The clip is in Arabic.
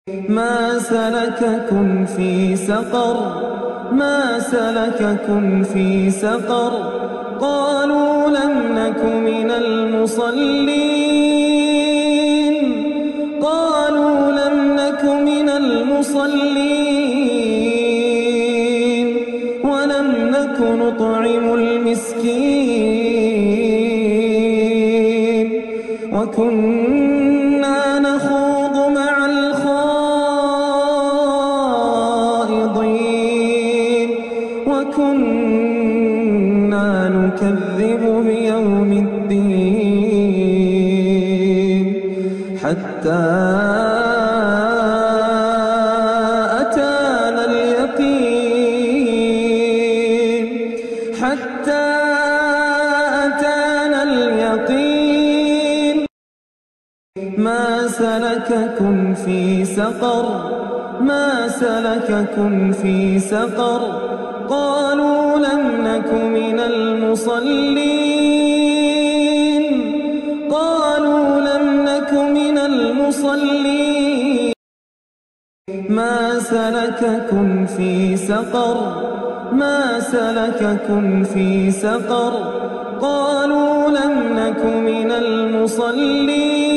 ما سلككم في سقر ما سلككم في سقر قالوا لم نك من المصلين قالوا لم نك من المصلين ولم نك نطعم المسكين وكنا نخوض مع الخائضين وكنا نكذب بيوم الدين حتى أتانا اليقين ما سلككم في سقر ما سلككم في سقر قالوا لم نك من المصلين قالوا لم نك من المصلين ما سلككم في سقر ما سلككم في سقر قالوا لم نك من المصلين